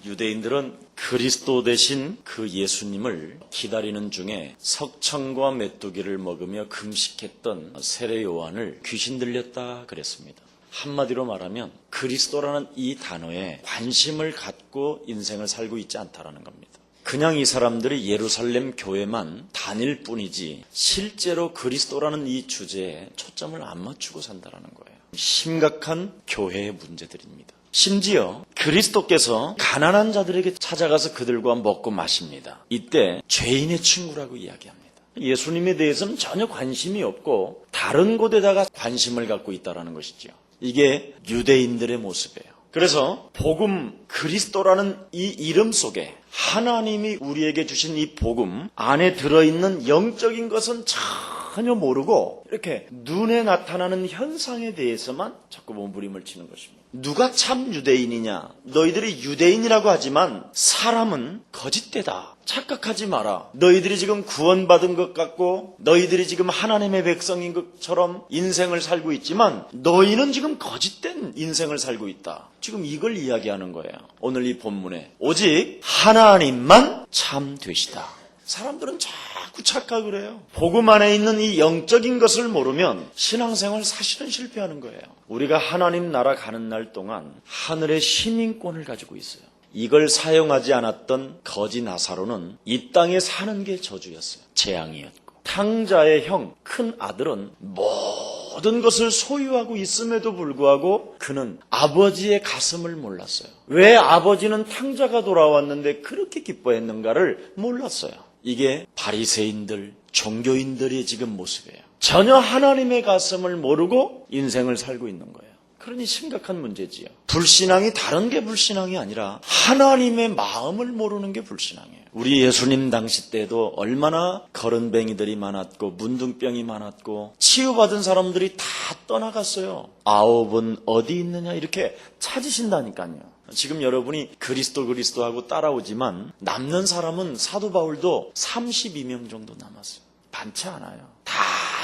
유대인들은 그리스도 대신 그 예수님을 기다리는 중에 석청과 메뚜기를 먹으며 금식했던 세례 요한을 귀신 들렸다 그랬습니다. 한마디로 말하면 그리스도라는 이 단어에 관심을 갖고 인생을 살고 있지 않다라는 겁니다. 그냥 이 사람들이 예루살렘 교회만 다닐 뿐이지 실제로 그리스도라는 이 주제에 초점을 안 맞추고 산다는 거예요. 심각한 교회의 문제들입니다. 심지어 그리스도께서 가난한 자들에게 찾아가서 그들과 먹고 마십니다. 이때 죄인의 친구라고 이야기합니다. 예수님에 대해서는 전혀 관심이 없고 다른 곳에다가 관심을 갖고 있다는 것이죠. 이게 유대인들의 모습이에요. 그래서 복음 그리스도라는 이 이름 속에 하나님이 우리에게 주신 이 복음 안에 들어있는 영적인 것은 전혀 모르고 이렇게 눈에 나타나는 현상에 대해서만 자꾸 몸부림을 치는 것입니다. 누가 참 유대인이냐? 너희들이 유대인이라고 하지만 사람은 거짓되다. 착각하지 마라. 너희들이 지금 구원받은 것 같고 너희들이 지금 하나님의 백성인 것처럼 인생을 살고 있지만 너희는 지금 거짓된 인생을 살고 있다. 지금 이걸 이야기하는 거예요. 오늘 이 본문에 오직 하나님만 참 되시다. 사람들은 자꾸 착각을 해요. 복음 안에 있는 이 영적인 것을 모르면 신앙생활 사실은 실패하는 거예요. 우리가 하나님 나라 가는 날 동안 하늘의 시민권을 가지고 있어요. 이걸 사용하지 않았던 거지 나사로는 이 땅에 사는 게 저주였어요. 재앙이었고 탕자의 형, 큰 아들은 모든 것을 소유하고 있음에도 불구하고 그는 아버지의 가슴을 몰랐어요. 왜 아버지는 탕자가 돌아왔는데 그렇게 기뻐했는가를 몰랐어요. 이게 바리새인들, 종교인들의 지금 모습이에요. 전혀 하나님의 가슴을 모르고 인생을 살고 있는 거예요. 그러니 심각한 문제지요. 불신앙이 다른 게 불신앙이 아니라 하나님의 마음을 모르는 게 불신앙이에요. 우리 예수님 당시 때도 얼마나 거른뱅이들이 많았고 문둥병이 많았고 치유받은 사람들이 다 떠나갔어요. 9은 어디 있느냐 이렇게 찾으신다니까요. 지금 여러분이 그리스도 하고 따라오지만 남는 사람은 사도 바울도 32명 정도 남았어요. 많지 않아요. 다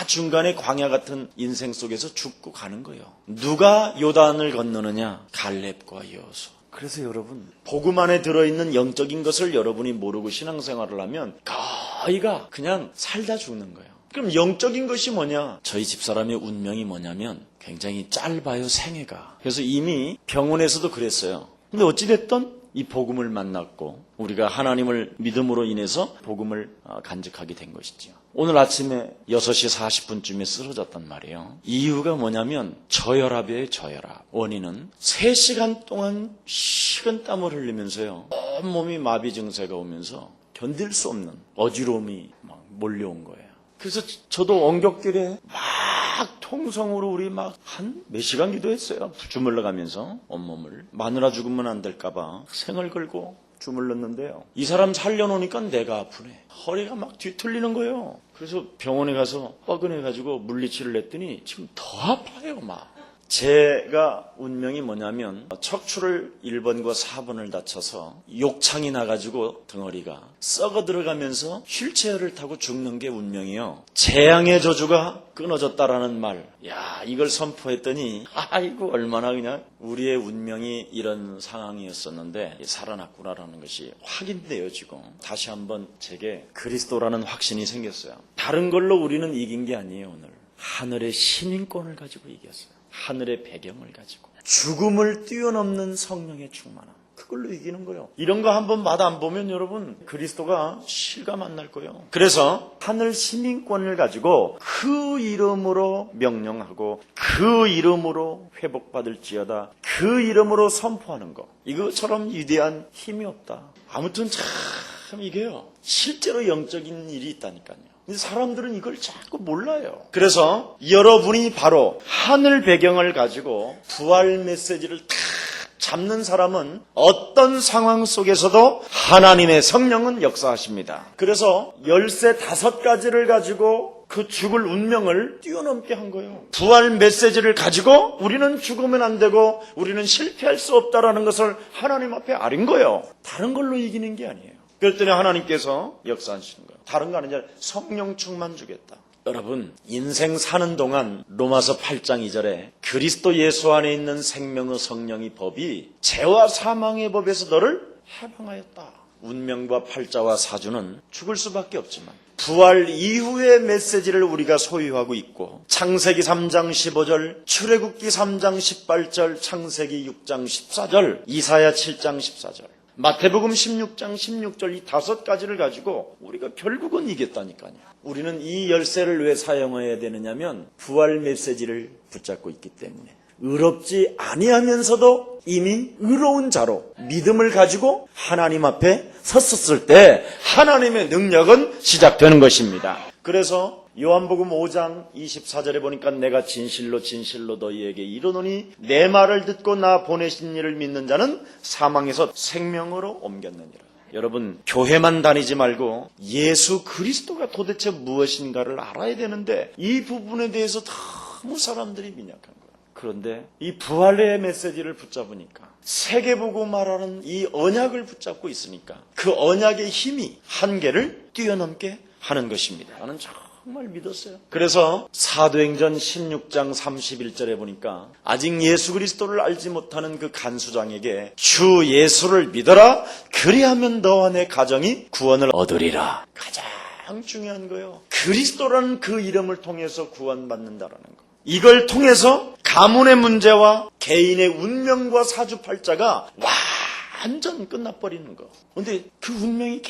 중간에 광야 같은 인생 속에서 죽고 가는 거예요. 누가 요단을 건너느냐? 갈렙과 여호수아. 그래서 여러분 복음 안에 들어있는 영적인 것을 여러분이 모르고 신앙생활을 하면 거의가 그냥 살다 죽는 거예요. 그럼 영적인 것이 뭐냐? 저희 집사람의 운명이 뭐냐면 굉장히 짧아요, 생애가. 그래서 이미 병원에서도 그랬어요. 근데 어찌됐든 이 복음을 만났고 우리가 하나님을 믿음으로 인해서 복음을 간직하게 된 것이죠. 오늘 아침에 6시 40분쯤에 쓰러졌단 말이에요. 이유가 뭐냐면 저혈압이에요. 저혈압. 원인은 3시간 동안 식은땀을 흘리면서요. 온몸이 마비 증세가 오면서 견딜 수 없는 어지러움이 막 몰려온 거예요. 그래서 저도 엉겹결에 막 통성으로 우리 막 한 몇 시간 기도했어요. 주물러 가면서 온몸을. 마누라 죽으면 안 될까봐 생을 걸고 주물렀는데요. 이 사람 살려놓으니까 내가 아프네. 허리가 막 뒤틀리는 거예요. 그래서 병원에 가서 뻐근해가지고 물리치료를 했더니 지금 더 아파요 막. 제가 운명이 뭐냐면 척추를 1번과 4번을 다쳐서 욕창이 나가지고 덩어리가 썩어 들어가면서 휠체어를 타고 죽는 게 운명이에요. 재앙의 저주가 끊어졌다라는 말. 야, 이걸 선포했더니 아이고 얼마나 그냥 우리의 운명이 이런 상황이었었는데 살아났구나라는 것이 확인되어지고 다시 한번 제게 그리스도라는 확신이 생겼어요. 다른 걸로 우리는 이긴 게 아니에요. 오늘 하늘의 신인권을 가지고 이겼어요. 하늘의 배경을 가지고 죽음을 뛰어넘는 성령의 충만함, 그걸로 이기는 거예요. 이런 거 한번 맛 안 보면 여러분 그리스도가 실감 안 날 거예요. 그래서 하늘 시민권을 가지고 그 이름으로 명령하고 그 이름으로 회복받을지어다, 그 이름으로 선포하는 거, 이것처럼 위대한 힘이 없다. 아무튼 참 이게요 실제로 영적인 일이 있다니까요. 사람들은 이걸 자꾸 몰라요. 그래서 여러분이 바로 하늘 배경을 가지고 부활 메시지를 탁 잡는 사람은 어떤 상황 속에서도 하나님의 성령은 역사하십니다. 그래서 열쇠 5가지를 가지고 그 죽을 운명을 뛰어넘게 한 거예요. 부활 메시지를 가지고 우리는 죽으면 안 되고 우리는 실패할 수 없다라는 것을 하나님 앞에 아린 거예요. 다른 걸로 이기는 게 아니에요. 그랬더니 하나님께서 역사하시는 거예요. 다른 거 아니냐, 성령 충만 주겠다. 여러분, 인생 사는 동안 로마서 8장 2절에 그리스도 예수 안에 있는 생명의 성령의 법이 죄와 사망의 법에서 너를 해방하였다. 운명과 팔자와 사주는 죽을 수밖에 없지만 부활 이후의 메시지를 우리가 소유하고 있고, 창세기 3장 15절, 출애굽기 3장 18절, 창세기 6장 14절, 이사야 7장 14절, 마태복음 16장 16절, 이 5가지를 가지고 우리가 결국은 이겼다니까요. 우리는 이 열쇠를 왜 사용해야 되느냐면 부활 메시지를 붙잡고 있기 때문에, 의롭지 아니하면서도 이미 의로운 자로 믿음을 가지고 하나님 앞에 섰었을 때 하나님의 능력은 시작되는 것입니다. 그래서 요한복음 5장 24절에 보니까 내가 진실로 진실로 너희에게 이르노니 내 말을 듣고 나 보내신 이를 믿는 자는 사망에서 생명으로 옮겼느니라. 여러분, 교회만 다니지 말고 예수 그리스도가 도대체 무엇인가를 알아야 되는데 이 부분에 대해서 너무 사람들이 미약한 거예요. 그런데 이 부활의 메시지를 붙잡으니까, 세계보고 말하는 이 언약을 붙잡고 있으니까 그 언약의 힘이 한계를 뛰어넘게 하는 것입니다. 나는 정말 믿었어요. 그래서 사도행전 16장 31절에 보니까 아직 예수 그리스도를 알지 못하는 그 간수장에게 주 예수를 믿어라, 그리하면 너와 내 가정이 구원을 얻으리라. 가장 중요한 거예요. 그리스도라는 그 이름을 통해서 구원받는다라는 거. 이걸 통해서 가문의 문제와 개인의 운명과 사주팔자가 완전 끝나버리는 거. 그런데 그 운명이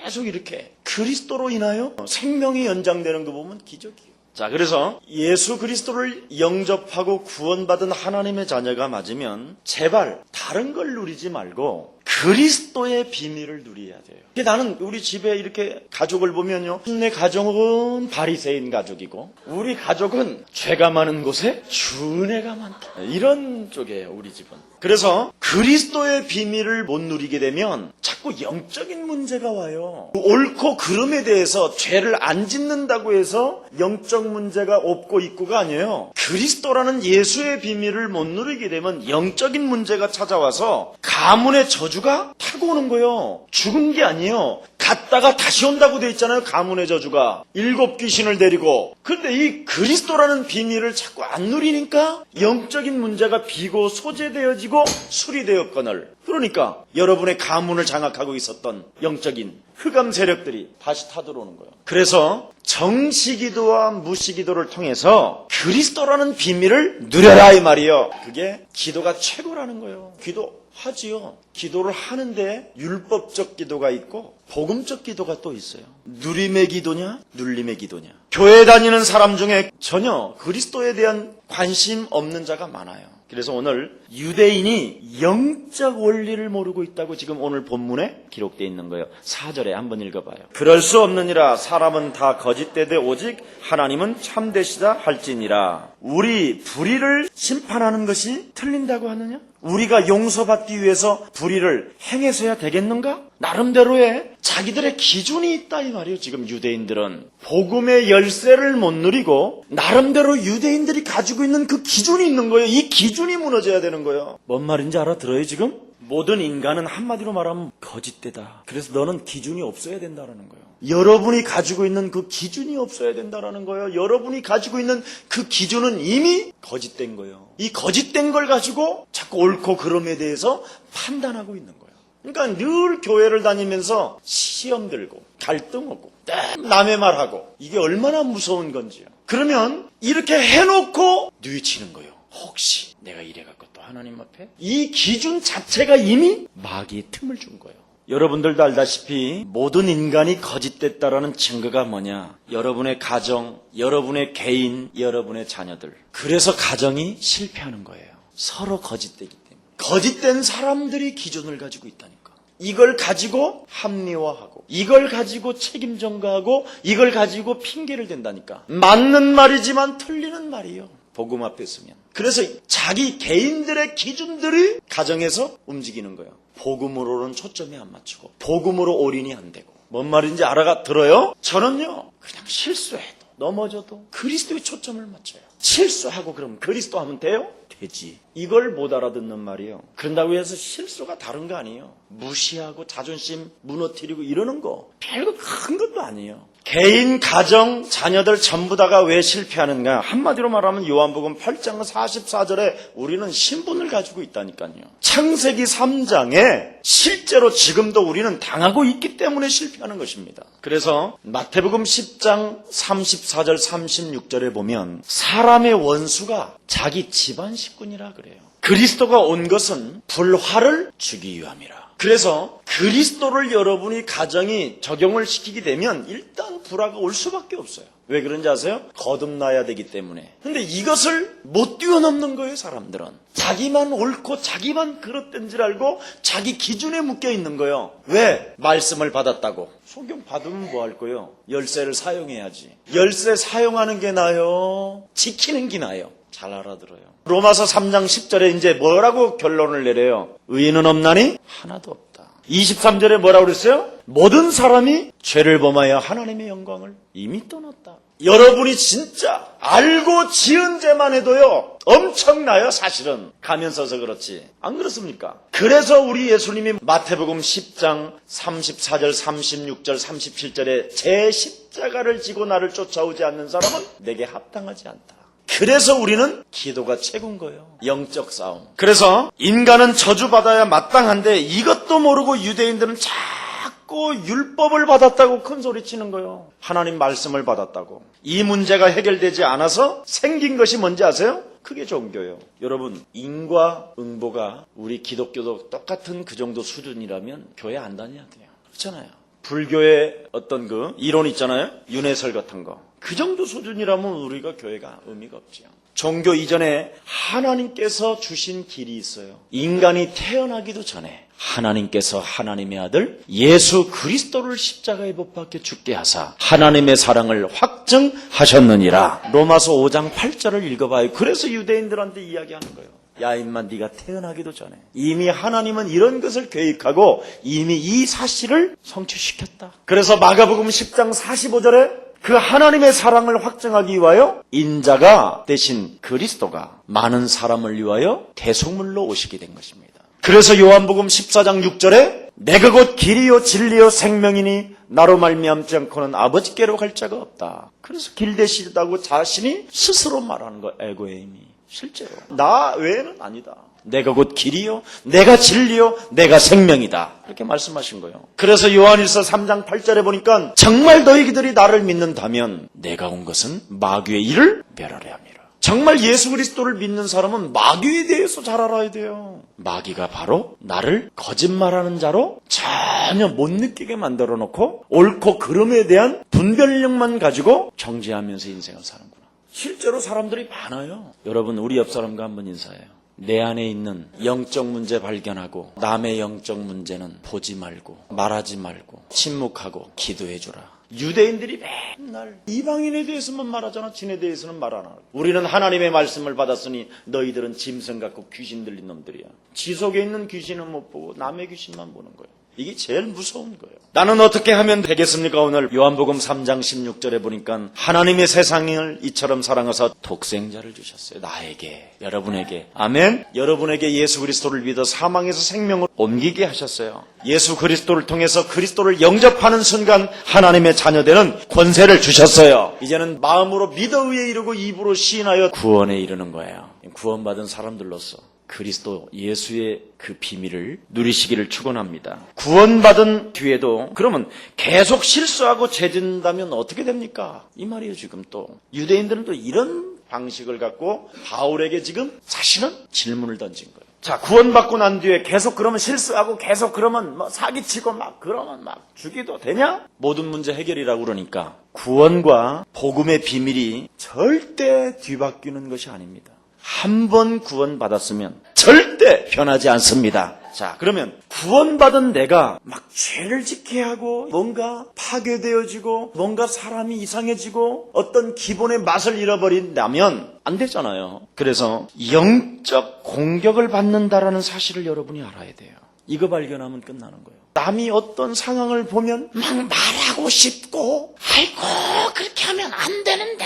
계속 이렇게 그리스도로 인하여 생명이 연장되는 거 보면 기적이에요. 자, 그래서 예수 그리스도를 영접하고 구원받은 하나님의 자녀가 맞으면 제발 다른 걸 누리지 말고 그리스도의 비밀을 누려야 돼요. 나는 우리 집에 이렇게 가족을 보면요, 내 가족은 바리새인 가족이고 우리 가족은 죄가 많은 곳에 준애가 많다, 이런 쪽이에요, 우리 집은. 그래서 그리스도의 비밀을 못 누리게 되면 자꾸 영적인 문제가 와요. 옳고 그름에 대해서 죄를 안 짓는다고 해서 영적 문제가 없고 있고가 아니에요. 그리스도라는 예수의 비밀을 못 누리게 되면 영적인 문제가 찾아와서 가문의 저주가 타고 오는 거예요. 죽은 게 아니에요. 갔다가 다시 온다고 돼 있잖아요. 가문의 저주가 7 귀신을 데리고. 그런데 이 그리스도라는 비밀을 자꾸 안 누리니까 영적인 문제가 비고 소재되어지고 수리되었거늘, 그러니까 여러분의 가문을 장악하고 있었던 영적인 흑암 세력들이 다시 타들어오는 거예요. 그래서 정시기도와 무시기도를 통해서 그리스도라는 비밀을 누려라, 이 말이에요. 그게 기도가 최고라는 거예요. 기도하지요. 기도를 하는데 율법적 기도가 있고 복음적 기도가 또 있어요. 누림의 기도냐, 눌림의 기도냐. 교회 다니는 사람 중에 전혀 그리스도에 대한 관심 없는 자가 많아요. 그래서 오늘 유대인이 영적 원리를 모르고 있다고 지금 오늘 본문에 기록되어 있는 거예요. 4절에 한번 읽어봐요. 그럴 수 없느니라. 사람은 다 거짓되되 오직 하나님은 참되시다 할지니라. 우리 불의를 심판하는 것이 틀린다고 하느냐? 우리가 용서받기 위해서 불의를 행해서야 되겠는가? 나름대로의 자기들의 기준이 있다, 이 말이에요. 지금 유대인들은 복음의 열쇠를 못 누리고 나름대로 유대인들이 가지고 있는 그 기준이 있는 거예요. 이 기준이 무너져야 되는 거예요. 뭔 말인지 알아들어요 지금? 모든 인간은 한마디로 말하면 거짓되다. 그래서 너는 기준이 없어야 된다는 거예요. 여러분이 가지고 있는 그 기준이 없어야 된다는 거예요. 여러분이 가지고 있는 그 기준은 이미 거짓된 거예요. 이 거짓된 걸 가지고 자꾸 옳고 그름에 대해서 판단하고 있는 거예요. 그러니까 늘 교회를 다니면서 시험 들고 갈등하고 남의 말하고, 이게 얼마나 무서운 건지요. 그러면 이렇게 해놓고 뉘우치는 거예요. 혹시 내가 이래갖고 또 하나님 앞에, 이 기준 자체가 이미 마귀의 틈을 준 거예요. 여러분들도 알다시피 모든 인간이 거짓됐다라는 증거가 뭐냐? 여러분의 가정, 여러분의 개인, 여러분의 자녀들. 그래서 가정이 실패하는 거예요. 서로 거짓되기 때문에. 거짓된 사람들이 기준을 가지고 있다니까. 이걸 가지고 합리화하고, 이걸 가지고 책임 전가하고, 이걸 가지고 핑계를 댄다니까. 맞는 말이지만 틀리는 말이에요. 복음 앞에 서면. 그래서 자기 개인들의 기준들이 가정에서 움직이는 거예요. 복음으로는 초점이 안 맞추고 복음으로 올인이 안 되고. 뭔 말인지 들어요? 저는요, 그냥 실수해도 넘어져도 그리스도에 초점을 맞춰요. 실수하고 그럼 그리스도 하면 돼요? 되지. 이걸 못 알아듣는 말이에요. 그런다고 해서 실수가 다른 거 아니에요. 무시하고 자존심 무너뜨리고 이러는 거 별거 큰 것도 아니에요. 개인, 가정, 자녀들 전부 다가 왜 실패하는가? 한마디로 말하면 요한복음 8장 44절에 우리는 신분을 가지고 있다니까요. 창세기 3장에 실제로 지금도 우리는 당하고 있기 때문에 실패하는 것입니다. 그래서 마태복음 10장 34절 36절에 보면 사람의 원수가 자기 집안 식구니라 그래요. 그리스도가 온 것은 불화를 주기 위함이라. 그래서 그리스도를 여러분이 가정이 적용을 시키게 되면 일단 불화가 올 수밖에 없어요. 왜 그런지 아세요? 거듭나야 되기 때문에. 근데 이것을 못 뛰어넘는 거예요, 사람들은. 자기만 옳고 자기만 그릇된 줄 알고 자기 기준에 묶여 있는 거예요. 왜? 말씀을 받았다고. 성경 받으면 뭐 할 거예요? 열쇠를 사용해야지. 열쇠 사용하는 게 나아요? 지키는 게 나아요? 잘 알아들어요. 로마서 3장 10절에 이제 뭐라고 결론을 내려요? 의인은 없나니? 하나도 없다. 23절에 뭐라고 그랬어요? 모든 사람이 죄를 범하여 하나님의 영광을 이미 떠났다. 여러분이 진짜 알고 지은 죄만 해도요 엄청나요. 사실은 가면 써서 그렇지 안 그렇습니까? 그래서 우리 예수님이 마태복음 10장 34절 36절 37절에 제 십자가를 지고 나를 쫓아오지 않는 사람은 내게 합당하지 않다. 그래서 우리는 기도가 최고인 거예요. 영적 싸움. 그래서 인간은 저주받아야 마땅한데 이것도 모르고 유대인들은 자꾸 율법을 받았다고 큰 소리 치는 거예요. 하나님 말씀을 받았다고. 이 문제가 해결되지 않아서 생긴 것이 뭔지 아세요? 그게 종교예요. 여러분, 인과응보가 우리 기독교도 똑같은 그 정도 수준이라면 교회 안 다녀야 돼요. 그렇잖아요. 불교의 어떤 그 이론 있잖아요. 윤회설 같은 거. 그 정도 수준이라면 우리가 교회가 의미가 없죠. 종교 이전에 하나님께서 주신 길이 있어요. 인간이 태어나기도 전에 하나님께서 하나님의 아들 예수 그리스도를 십자가에 못 박혀 죽게 하사 하나님의 사랑을 확증하셨느니라. 로마서 5장 8절을 읽어봐요. 그래서 유대인들한테 이야기하는 거예요. 야 임마 네가 태어나기도 전에 이미 하나님은 이런 것을 계획하고 이미 이 사실을 성취시켰다. 그래서 마가복음 10장 45절에 그 하나님의 사랑을 확증하기 위하여 인자가 대신 그리스도가 많은 사람을 위하여 대속물로 오시게 된 것입니다. 그래서 요한복음 14장 6절에 내가 곧 길이요 진리요 생명이니 나로 말미암지 않고는 아버지께로 갈 자가 없다. 그래서 길 되시다고 자신이 스스로 말하는 거 에고에임이. 실제로 나 외에는 아니다. 내가 곧 길이요 내가 진리요 내가 생명이다. 이렇게 말씀하신 거예요. 그래서 요한일서 3장 8절에 보니까 정말 너희들이 나를 믿는다면 내가 온 것은 마귀의 일을 멸하려 함이라. 정말 예수 그리스도를 믿는 사람은 마귀에 대해서 잘 알아야 돼요. 마귀가 바로 나를 거짓말하는 자로 전혀 못 느끼게 만들어 놓고 옳고 그름에 대한 분별력만 가지고 정죄하면서 인생을 사는구나. 실제로 사람들이 많아요. 여러분 우리 옆 사람과 한번 인사해요. 내 안에 있는 영적 문제 발견하고 남의 영적 문제는 보지 말고 말하지 말고 침묵하고 기도해주라. 유대인들이 맨날 이방인에 대해서만 말하잖아. 진에 대해서는 말 안 하고. 우리는 하나님의 말씀을 받았으니 너희들은 짐승 같고 귀신 들린 놈들이야. 지 속에 있는 귀신은 못 보고 남의 귀신만 보는 거예요. 이게 제일 무서운 거예요. 나는 어떻게 하면 되겠습니까? 오늘 요한복음 3장 16절에 보니까 하나님의 세상을 이처럼 사랑하사 독생자를 주셨어요. 나에게, 여러분에게. 아멘. 여러분에게 예수 그리스도를 믿어 사망에서 생명을 옮기게 하셨어요. 예수 그리스도를 통해서 그리스도를 영접하는 순간 하나님의 자녀되는 권세를 주셨어요. 이제는 마음으로 믿어 의에 이르고 입으로 시인하여 구원에 이르는 거예요. 구원받은 사람들로서 그리스도 예수의 그 비밀을 누리시기를 축원합니다. 구원받은 뒤에도 그러면 계속 실수하고 죄진다면 어떻게 됩니까? 이 말이에요. 지금 또 유대인들은 또 이런 방식을 갖고 바울에게 지금 자신은 질문을 던진 거예요. 자, 구원받고 난 뒤에 계속 그러면 실수하고 계속 그러면 뭐 사기치고 막 그러면 막 죽이도 되냐? 모든 문제 해결이라고 그러니까 구원과 복음의 비밀이 절대 뒤바뀌는 것이 아닙니다. 한 번 구원받았으면 절대 변하지 않습니다. 자, 그러면 구원받은 내가 막 죄를 짓게 하고 뭔가 파괴되어지고 뭔가 사람이 이상해지고 어떤 기본의 맛을 잃어버린다면 안 되잖아요. 그래서 영적 공격을 받는다라는 사실을 여러분이 알아야 돼요. 이거 발견하면 끝나는 거예요. 남이 어떤 상황을 보면 막 말하고 싶고 아이고 그렇게 하면 안 되는데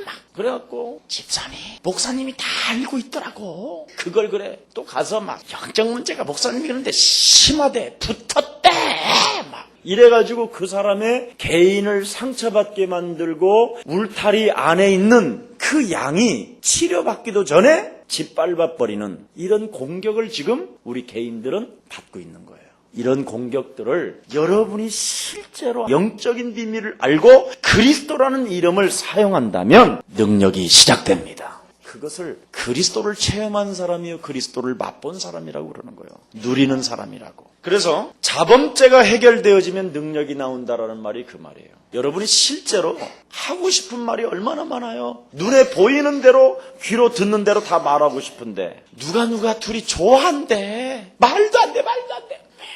막 그래갖고 집사님 목사님이 다 알고 있더라고. 그걸 그래 또 가서 막 영적 문제가 목사님이 그런데 심하대 붙었대 막 이래가지고 그 사람의 개인을 상처받게 만들고 울타리 안에 있는 그 양이 치료받기도 전에 짓밟아버리는 이런 공격을 지금 우리 개인들은 받고 있는 거예요. 이런 공격들을 여러분이 실제로 영적인 비밀을 알고 그리스도라는 이름을 사용한다면 능력이 시작됩니다. 그것을 그리스도를 체험한 사람이요 그리스도를 맛본 사람이라고 그러는 거예요. 누리는 사람이라고. 그래서 자범죄가 해결되어지면 능력이 나온다라는 말이 그 말이에요. 여러분이 실제로 하고 싶은 말이 얼마나 많아요. 눈에 보이는 대로 귀로 듣는 대로 다 말하고 싶은데 누가 둘이 좋아한대. 말도 안 돼.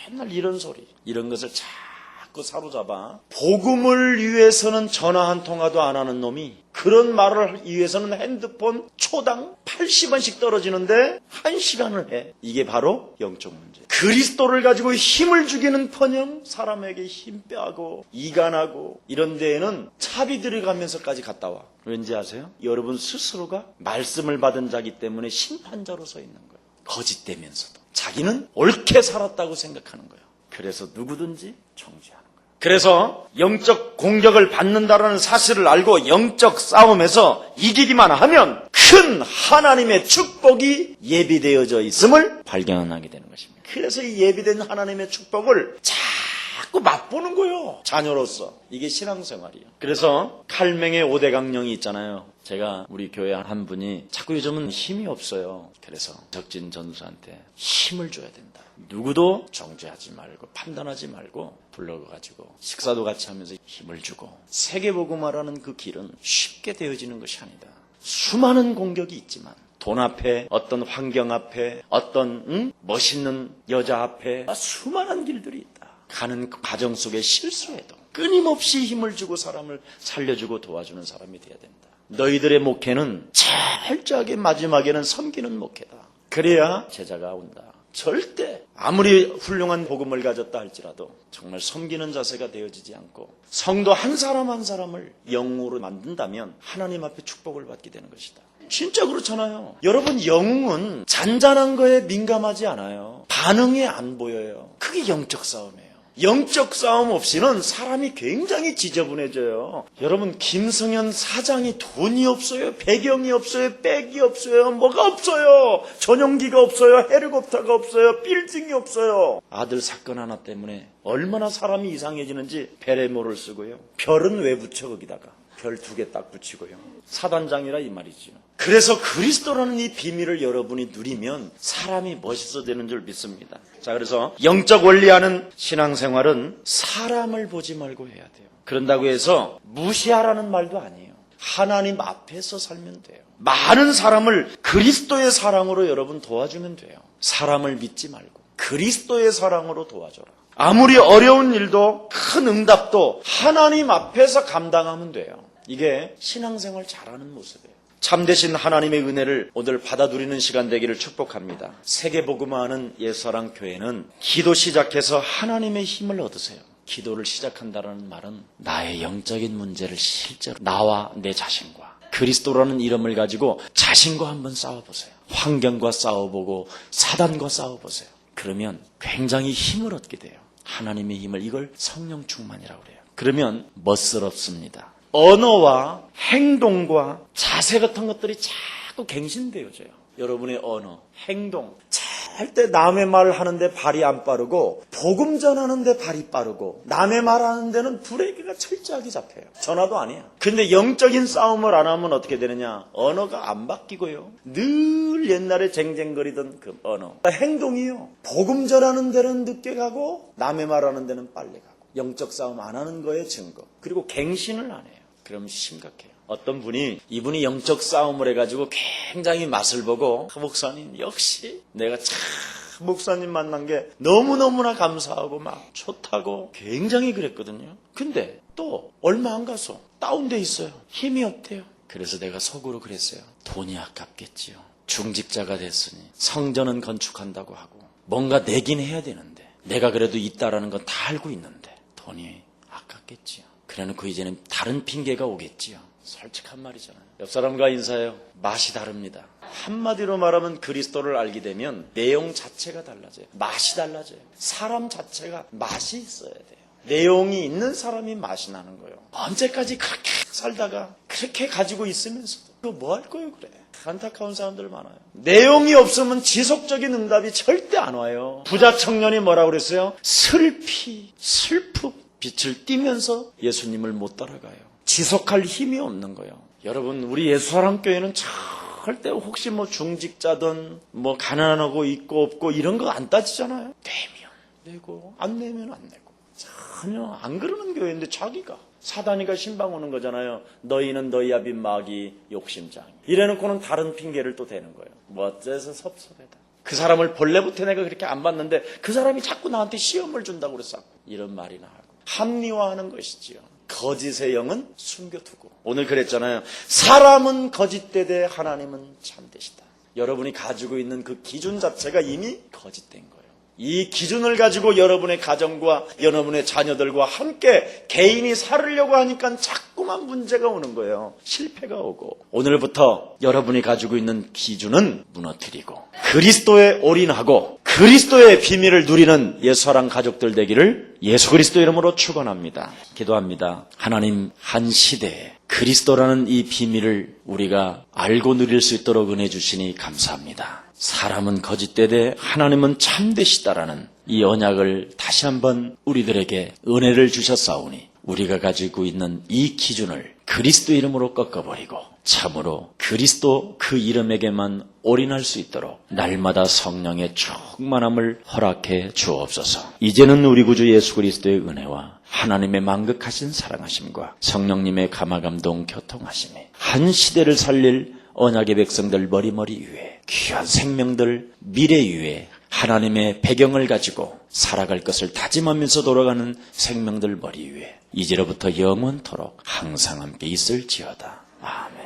맨날 이런 소리. 이런 것을 자꾸 사로잡아 복음을 위해서는 전화 한 통화도 안 하는 놈이 그런 말을 위해서는 핸드폰 초당 80원씩 떨어지는데 1시간을 해. 이게 바로 영적 문제. 그리스도를 가지고 힘을 죽이는 번영, 사람에게 힘 빼하고 이간하고 이런 데에는 차비 들어가면서까지 갔다 와. 왠지 아세요? 여러분 스스로가 말씀을 받은 자기 때문에 심판자로 서 있는 거예요. 거짓되면서도. 자기는 옳게 살았다고 생각하는 거예요. 그래서 누구든지 정죄하는 거예요. 그래서 영적 공격을 받는다라는 사실을 알고 영적 싸움에서 이기기만 하면 큰 하나님의 축복이 예비되어져 있음을 발견하게 되는 것입니다. 그래서 이 예비된 하나님의 축복을 자꾸 맛보는 거예요. 자녀로서. 이게 신앙생활이에요. 그래서 칼맹의 5대 강령이 있잖아요. 제가 우리 교회 한 분이 자꾸 요즘은 힘이 없어요. 그래서 적진 전도사한테 힘을 줘야 된다. 누구도 정죄하지 말고 판단하지 말고 불러가지고 식사도 같이 하면서 힘을 주고 세계복음화라는 그 길은 쉽게 되어지는 것이 아니다. 수많은 공격이 있지만 돈 앞에 어떤 환경 앞에 어떤 멋있는 여자 앞에 수많은 길들이 있다. 가는 과정 속에 실수해도 끊임없이 힘을 주고 사람을 살려주고 도와주는 사람이 돼야 된다. 너희들의 목회는 철저하게 마지막에는 섬기는 목회다. 그래야 제자가 온다. 절대 아무리 훌륭한 복음을 가졌다 할지라도 정말 섬기는 자세가 되어지지 않고 성도 한 사람 한 사람을 영웅으로 만든다면 하나님 앞에 축복을 받게 되는 것이다. 진짜 그렇잖아요. 여러분 영웅은 잔잔한 거에 민감하지 않아요. 반응이 안 보여요. 그게 영적 싸움이에요. 영적 싸움 없이는 사람이 굉장히 지저분해져요. 여러분 김성현 사장이 돈이 없어요. 배경이 없어요. 백이 없어요. 뭐가 없어요. 전용기가 없어요. 헬리콥터가 없어요. 빌딩이 없어요. 아들 사건 하나 때문에 얼마나 사람이 이상해지는지 베레모를 쓰고요. 별은 왜 붙여 거기다가. 별 2개 딱 붙이고요. 사단장이라 이 말이죠. 그래서 그리스도라는 이 비밀을 여러분이 누리면 사람이 멋있어지는 줄 믿습니다. 자, 그래서 영적 원리하는 신앙생활은 사람을 보지 말고 해야 돼요. 그런다고 해서 무시하라는 말도 아니에요. 하나님 앞에서 살면 돼요. 많은 사람을 그리스도의 사랑으로 여러분 도와주면 돼요. 사람을 믿지 말고 그리스도의 사랑으로 도와줘라. 아무리 어려운 일도 큰 응답도 하나님 앞에서 감당하면 돼요. 이게 신앙생활 잘하는 모습이에요. 참되신 하나님의 은혜를 오늘 받아들이는 시간 되기를 축복합니다. 세계복음화하는 예수사랑 교회는 기도 시작해서 하나님의 힘을 얻으세요. 기도를 시작한다는 말은 나의 영적인 문제를 실제로 나와 내 자신과 그리스도라는 이름을 가지고 자신과 한번 싸워보세요. 환경과 싸워보고 사단과 싸워보세요. 그러면 굉장히 힘을 얻게 돼요. 하나님의 힘을, 이걸 성령 충만이라고 그래요. 그러면 멋스럽습니다. 언어와 행동과 자세 같은 것들이 자꾸 갱신되어져요. 여러분의 언어, 행동, 절대 남의 말 하는데 발이 안 빠르고 복음 전하는데 발이 빠르고 남의 말 하는 데는 브레이크가 철저하게 잡혀요. 전화도 아니야. 근데 영적인 싸움을 안 하면 어떻게 되느냐? 언어가 안 바뀌고요. 늘 옛날에 쟁쟁거리던 그 언어. 행동이요. 복음 전하는 데는 늦게 가고 남의 말 하는 데는 빨리 가고. 영적 싸움 안 하는 거에 증거. 그리고 갱신을 안 해요. 그럼 심각해요. 어떤 분이 이분이 영적 싸움을 해가지고 굉장히 맛을 보고 목사님 역시 내가 참 목사님 만난 게 너무너무나 감사하고 막 좋다고 굉장히 그랬거든요. 근데 또 얼마 안 가서 다운돼 있어요. 힘이 없대요. 그래서 내가 속으로 그랬어요. 돈이 아깝겠지요. 중직자가 됐으니 성전은 건축한다고 하고 뭔가 내긴 해야 되는데 내가 그래도 있다라는 건 다 알고 있는데 돈이 아깝겠지요. 그래놓고 이제는 다른 핑계가 오겠지요. 솔직한 말이잖아요. 옆 사람과 인사해요. 맛이 다릅니다. 한마디로 말하면 그리스도를 알게 되면 내용 자체가 달라져요. 맛이 달라져요. 사람 자체가 맛이 있어야 돼요. 내용이 있는 사람이 맛이 나는 거예요. 언제까지 그렇게 살다가 그렇게 가지고 있으면서도 그거 뭐 할 거예요 그래. 안타까운 사람들 많아요. 내용이 없으면 지속적인 응답이 절대 안 와요. 부자 청년이 뭐라고 그랬어요? 슬픔 빛을 띠면서 예수님을 못 따라가요. 지속할 힘이 없는 거예요. 여러분, 우리 예수사랑교회는 절대 혹시 뭐 중직자든 뭐 가난하고 있고 없고 이런 거 안 따지잖아요. 내면 내고 안 내면 안 내고 전혀 안 그러는 교회인데 자기가 사단이가 신방 오는 거잖아요. 너희는 너희 아비 마귀 욕심장. 이래놓고는 다른 핑계를 또 대는 거예요. 뭐 어째서 섭섭하다. 그 사람을 본래부터 내가 그렇게 안 봤는데 그 사람이 자꾸 나한테 시험을 준다고 그랬어. 이런 말이나 하고 합리화하는 것이지요. 거짓의 영은 숨겨두고. 오늘 그랬잖아요. 사람은 거짓되되 하나님은 참되시다. 여러분이 가지고 있는 그 기준 자체가 이미 거짓된 거예요. 이 기준을 가지고 여러분의 가정과 여러분의 자녀들과 함께 개인이 살으려고 하니까 자꾸만 문제가 오는 거예요. 실패가 오고. 오늘부터 여러분이 가지고 있는 기준은 무너뜨리고 그리스도에 올인하고 그리스도의 비밀을 누리는 예수사랑 가족들 되기를 예수 그리스도 이름으로 축원합니다. 기도합니다. 하나님, 한 시대에 그리스도라는 이 비밀을 우리가 알고 누릴 수 있도록 은혜 주시니 감사합니다. 사람은 거짓되되 하나님은 참되시다라는 이 언약을 다시 한번 우리들에게 은혜를 주셨사오니 우리가 가지고 있는 이 기준을 그리스도 이름으로 꺾어버리고 참으로 그리스도 그 이름에게만 올인할 수 있도록 날마다 성령의 충만함을 허락해 주옵소서. 이제는 우리 구주 예수 그리스도의 은혜와 하나님의 만극하신 사랑하심과 성령님의 감화감동 교통하심에 한 시대를 살릴 언약의 백성들 머리머리 위에 귀한 생명들 미래 위에 하나님의 배경을 가지고 살아갈 것을 다짐하면서 돌아가는 생명들 머리 위에 이제로부터 영원토록 항상 함께 있을지어다. 아멘.